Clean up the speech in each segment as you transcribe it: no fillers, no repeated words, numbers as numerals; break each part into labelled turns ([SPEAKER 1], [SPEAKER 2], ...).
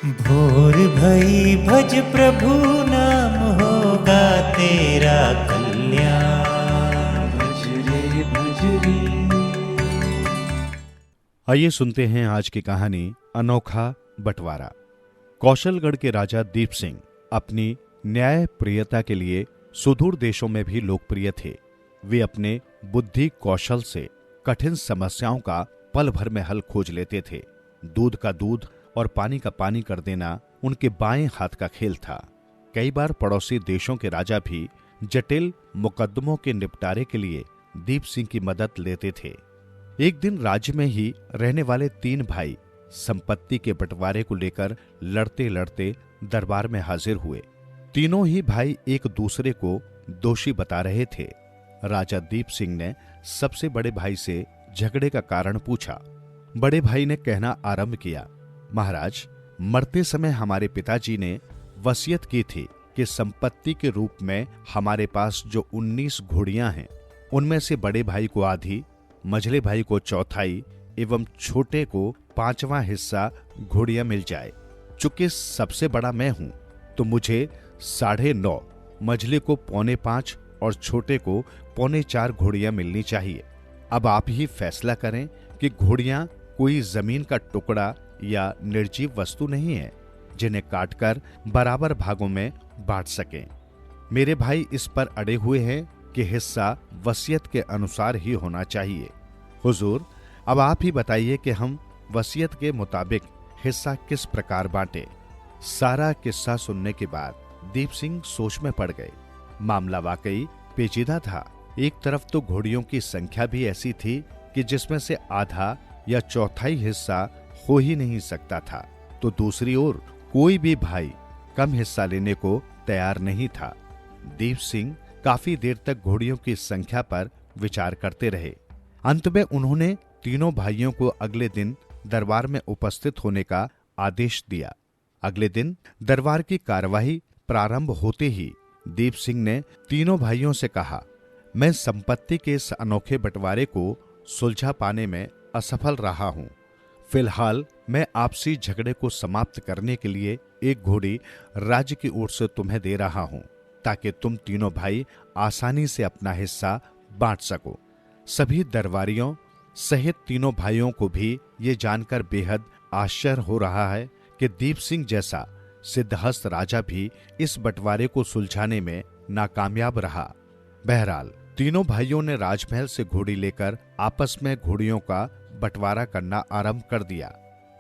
[SPEAKER 1] भोर भई भज प्रभु नाम होगा तेरा कल्याण। भज रे भज रे।
[SPEAKER 2] आइए सुनते हैं आज की कहानी अनोखा बंटवारा। कौशलगढ़ के राजा दीप सिंह अपनी न्याय प्रियता के लिए सुदूर देशों में भी लोकप्रिय थे। वे अपने बुद्धि कौशल से कठिन समस्याओं का पल भर में हल खोज लेते थे। दूध का दूध और पानी का पानी कर देना उनके बाएं हाथ का खेल था। कई बार पड़ोसी देशों के राजा भी जटिल मुकदमों के निपटारे के लिए दीप सिंह की मदद लेते थे। एक दिन राज्य में ही रहने वाले 3 भाई संपत्ति के बंटवारे को लेकर लड़ते लड़ते दरबार में हाजिर हुए। तीनों ही भाई एक दूसरे को दोषी बता रहे थे। राजा दीप सिंह ने सबसे बड़े भाई से झगड़े का कारण पूछा। बड़े भाई ने कहना आरंभ किया, महाराज, मरते समय हमारे पिताजी ने वसीयत की थी कि संपत्ति के रूप में हमारे पास जो 19 घोड़ियां हैं, उनमें से बड़े भाई को आधी, मझले भाई को चौथाई एवं छोटे को 5वां हिस्सा घोड़ियां मिल जाए। चूंकि सबसे बड़ा मैं हूं, तो मुझे 9.5, मझले को 4.25 और छोटे को 4.25 घोड़ियां मिलनी चाहिए। अब आप ही फैसला करें कि घोड़ियां कोई जमीन का टुकड़ा या निर्जीव वस्तु नहीं है जिन्हें काटकर बराबर भागों में बांट सकें। मेरे भाई इस पर अड़े हुए हैं कि हिस्सा वसीयत के अनुसार ही होना चाहिए। हुजूर, अब आप ही बताइए कि हम वसीयत के मुताबिक हिस्सा किस प्रकार बांटे। सारा किस्सा सुनने के बाद दीप सिंह सोच में पड़ गए। मामला वाकई पेचीदा था। एक तरफ तो घोड़ियों की संख्या भी ऐसी थी कि जिसमें से आधा या चौथाई हिस्सा हो ही नहीं सकता था, तो दूसरी ओर कोई भी भाई कम हिस्सा लेने को तैयार नहीं था। दीप सिंह काफी देर तक घोड़ियों की संख्या पर विचार करते रहे। अंत में उन्होंने तीनों भाइयों को अगले दिन दरबार में उपस्थित होने का आदेश दिया। अगले दिन दरबार की कार्यवाही प्रारंभ होते ही दीप सिंह ने तीनों भाइयों से कहा, मैं संपत्ति के इस अनोखे बंटवारे को सुलझा पाने में असफल रहा हूं। फिलहाल मैं आपसी झगड़े को समाप्त करने के लिए एक घोड़ी राज्य की ओर से तुम्हें दे रहा हूं, ताकि तुम तीनों भाई आसानी से अपना हिस्सा बांट सको। सभी दरबारियों सहित तीनों भाइयों को भी ये जानकर बेहद आश्चर्य हो रहा है कि दीप सिंह जैसा सिद्धहस्त राजा भी इस बंटवारे को सुलझाने में नाकामयाब रहा। बहरहाल तीनों भाइयों ने राजमहल से घोड़ी लेकर आपस में घोड़ियों का बंटवारा करना आरंभ कर दिया।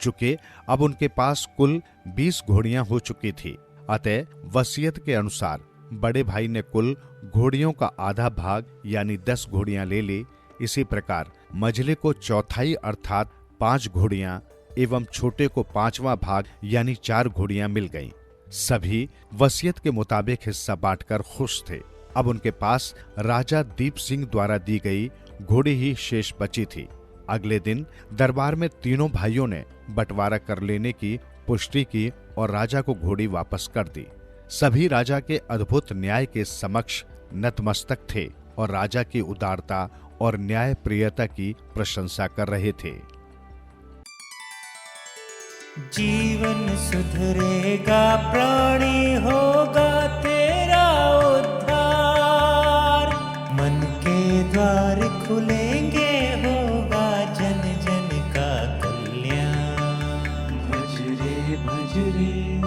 [SPEAKER 2] चूंकि अब उनके पास कुल 20 घोड़ियां हो चुकी थी, अतः वसीयत के अनुसार बड़े भाई ने कुल घोड़ियों का आधा भाग यानी 10 घोड़ियां ले ली। इसी प्रकार मझले को चौथाई अर्थात 5 घोड़ियां एवं छोटे को 5वां भाग यानी 4 घोड़ियां मिल गईं। सभी वसीयत के मुताबिक हिस्सा बांटकर खुश थे। अब उनके पास राजा दीप सिंह द्वारा दी गई घोड़ी ही शेष बची थी। अगले दिन दरबार में तीनों भाइयों ने बंटवारा कर लेने की पुष्टि की और राजा को घोड़ी वापस कर दी। सभी राजा के अद्भुत न्याय के समक्ष नतमस्तक थे और राजा की उदारता और न्याय प्रियता की प्रशंसा कर रहे थे।
[SPEAKER 1] जीवन सुधरेगा, प्राणी होगा तेरा उद्धार। मन के द्वार खुलेंगे, होगा जन जन का कल्याण। भज रे भज रे।